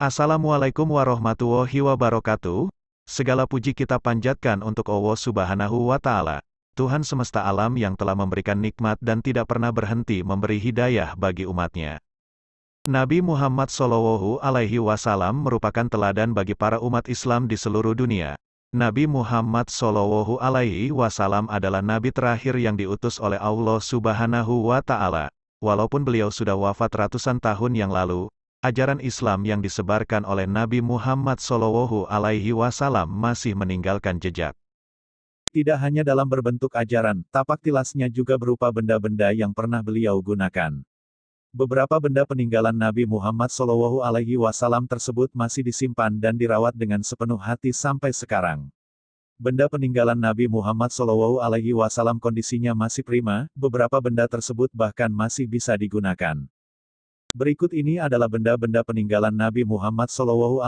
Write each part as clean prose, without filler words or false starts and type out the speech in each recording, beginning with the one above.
Assalamualaikum warahmatullahi wabarakatuh. Segala puji kita panjatkan untuk Allah Subhanahu wa Ta'ala, Tuhan semesta alam yang telah memberikan nikmat dan tidak pernah berhenti memberi hidayah bagi umatnya. Nabi Muhammad SAW merupakan teladan bagi para umat Islam di seluruh dunia. Nabi Muhammad SAW adalah nabi terakhir yang diutus oleh Allah Subhanahu wa Ta'ala. Walaupun beliau sudah wafat ratusan tahun yang lalu, ajaran Islam yang disebarkan oleh Nabi Muhammad SAW masih meninggalkan jejak. Tidak hanya dalam berbentuk ajaran, tapak tilasnya juga berupa benda-benda yang pernah beliau gunakan. Beberapa benda peninggalan Nabi Muhammad SAW tersebut masih disimpan dan dirawat dengan sepenuh hati sampai sekarang. Benda peninggalan Nabi Muhammad SAW kondisinya masih prima, beberapa benda tersebut bahkan masih bisa digunakan. Berikut ini adalah benda-benda peninggalan Nabi Muhammad SAW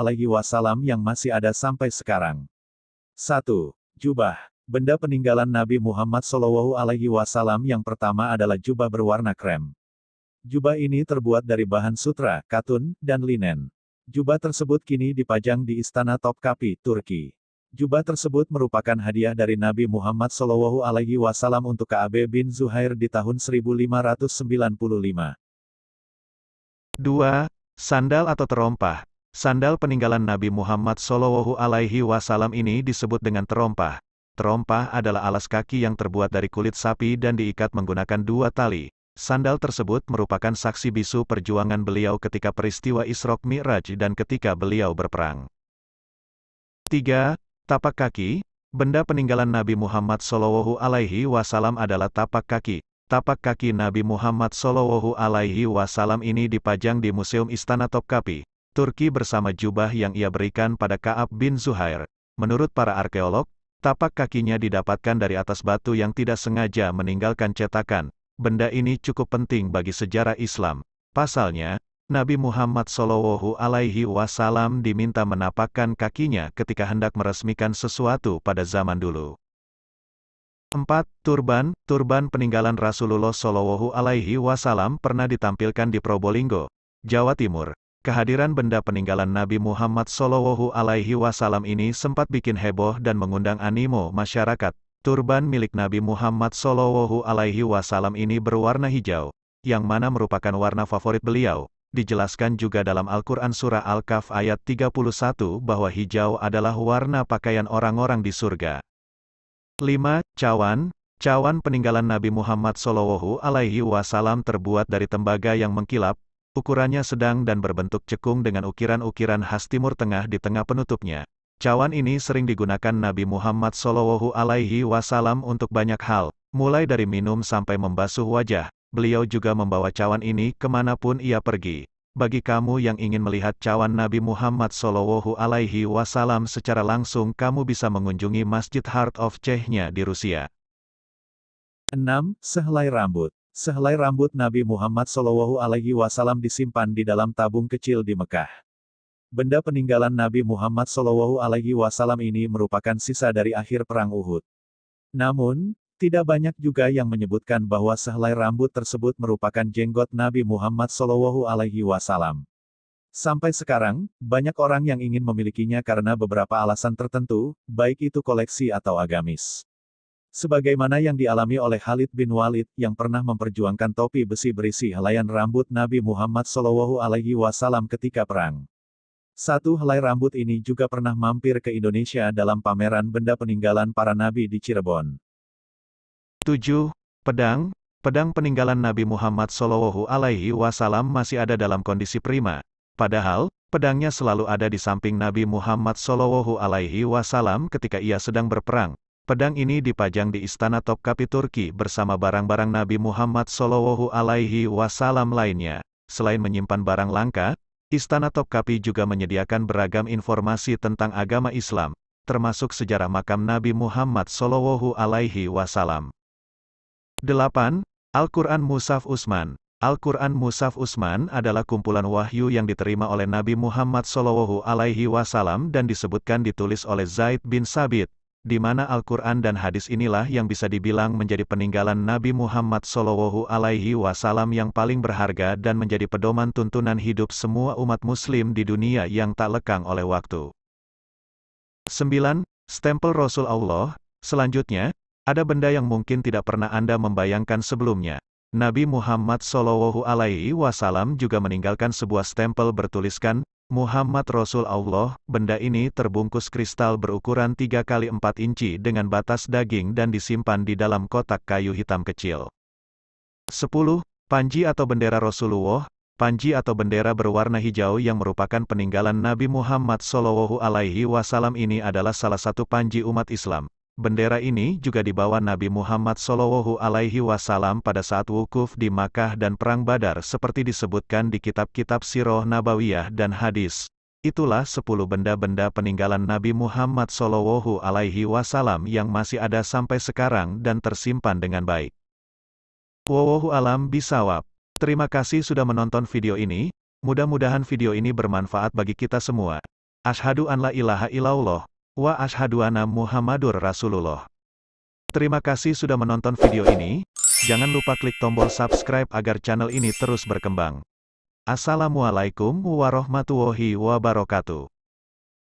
yang masih ada sampai sekarang. 1. Jubah. Benda peninggalan Nabi Muhammad SAW yang pertama adalah jubah berwarna krem. Jubah ini terbuat dari bahan sutra, katun, dan linen. Jubah tersebut kini dipajang di Istana Topkapi, Turki. Jubah tersebut merupakan hadiah dari Nabi Muhammad SAW untuk Ka'ab bin Zuhair di tahun 1595. 2. Sandal atau terompah. Sandal peninggalan Nabi Muhammad SAW ini disebut dengan terompah. Terompah adalah alas kaki yang terbuat dari kulit sapi dan diikat menggunakan dua tali. Sandal tersebut merupakan saksi bisu perjuangan beliau ketika peristiwa Isra Mi'raj dan ketika beliau berperang. 3. Tapak kaki. Benda peninggalan Nabi Muhammad SAW adalah tapak kaki. Tapak kaki Nabi Muhammad SAW ini dipajang di Museum Istana Topkapi, Turki bersama jubah yang ia berikan pada Ka'ab bin Zuhair. Menurut para arkeolog, tapak kakinya didapatkan dari atas batu yang tidak sengaja meninggalkan cetakan. Benda ini cukup penting bagi sejarah Islam. Pasalnya, Nabi Muhammad SAW diminta menapakkan kakinya ketika hendak meresmikan sesuatu pada zaman dulu. 4. Turban. Turban peninggalan Rasulullah SAW pernah ditampilkan di Probolinggo, Jawa Timur. Kehadiran benda peninggalan Nabi Muhammad SAW ini sempat bikin heboh dan mengundang animo masyarakat. Turban milik Nabi Muhammad SAW ini berwarna hijau, yang mana merupakan warna favorit beliau. Dijelaskan juga dalam Al-Quran Surah Al-Kahf ayat 31 bahwa hijau adalah warna pakaian orang-orang di surga. 5. Cawan. Cawan peninggalan Nabi Muhammad SAW terbuat dari tembaga yang mengkilap, ukurannya sedang dan berbentuk cekung dengan ukiran-ukiran khas Timur Tengah di tengah penutupnya. Cawan ini sering digunakan Nabi Muhammad SAW untuk banyak hal, mulai dari minum sampai membasuh wajah. Beliau juga membawa cawan ini kemanapun ia pergi. Bagi kamu yang ingin melihat cawan Nabi Muhammad SAW secara langsung, kamu bisa mengunjungi Masjid Heart of Chechnya di Rusia. 6. Sehelai rambut. Sehelai rambut Nabi Muhammad SAW disimpan di dalam tabung kecil di Mekah. Benda peninggalan Nabi Muhammad SAW ini merupakan sisa dari akhir Perang Uhud. Namun, tidak banyak juga yang menyebutkan bahwa sehelai rambut tersebut merupakan jenggot Nabi Muhammad SAW. Sampai sekarang, banyak orang yang ingin memilikinya karena beberapa alasan tertentu, baik itu koleksi atau agamis. Sebagaimana yang dialami oleh Khalid bin Walid yang pernah memperjuangkan topi besi berisi helaian rambut Nabi Muhammad SAW ketika perang. Satu helai rambut ini juga pernah mampir ke Indonesia dalam pameran benda peninggalan para nabi di Cirebon. 7. Pedang. Pedang peninggalan Nabi Muhammad SAW masih ada dalam kondisi prima. Padahal, pedangnya selalu ada di samping Nabi Muhammad SAW ketika ia sedang berperang. Pedang ini dipajang di Istana Topkapi Turki bersama barang-barang Nabi Muhammad SAW lainnya. Selain menyimpan barang langka, Istana Topkapi juga menyediakan beragam informasi tentang agama Islam, termasuk sejarah makam Nabi Muhammad SAW. 8. Al-Quran Mushaf Utsman. Al-Quran Mushaf Utsman adalah kumpulan wahyu yang diterima oleh Nabi Muhammad SAW dan disebutkan ditulis oleh Zaid bin Sabit, di mana Al-Quran dan hadis inilah yang bisa dibilang menjadi peninggalan Nabi Muhammad SAW yang paling berharga dan menjadi pedoman tuntunan hidup semua umat muslim di dunia yang tak lekang oleh waktu. 9. Stempel Rasul Allah. Selanjutnya, ada benda yang mungkin tidak pernah Anda membayangkan sebelumnya. Nabi Muhammad SAW juga meninggalkan sebuah stempel bertuliskan, Muhammad Rasul Allah. Benda ini terbungkus kristal berukuran 3 kali 4 inci dengan batas daging dan disimpan di dalam kotak kayu hitam kecil. 10. Panji atau bendera Rasulullah. Panji atau bendera berwarna hijau yang merupakan peninggalan Nabi Muhammad SAW ini adalah salah satu panji umat Islam. Bendera ini juga dibawa Nabi Muhammad SAW pada saat wukuf di Makkah dan Perang Badar seperti disebutkan di kitab-kitab Sirah Nabawiyah dan hadis. Itulah 10 benda-benda peninggalan Nabi Muhammad SAW yang masih ada sampai sekarang dan tersimpan dengan baik. Wallahu a'lam bishawab. Terima kasih sudah menonton video ini, mudah-mudahan video ini bermanfaat bagi kita semua. Asyhadu an la ilaha illallah, wa asyhadu anna Muhammadur Rasulullah. Terima kasih sudah menonton video ini, jangan lupa klik tombol subscribe agar channel ini terus berkembang. Assalamualaikum warahmatullahi wabarakatuh.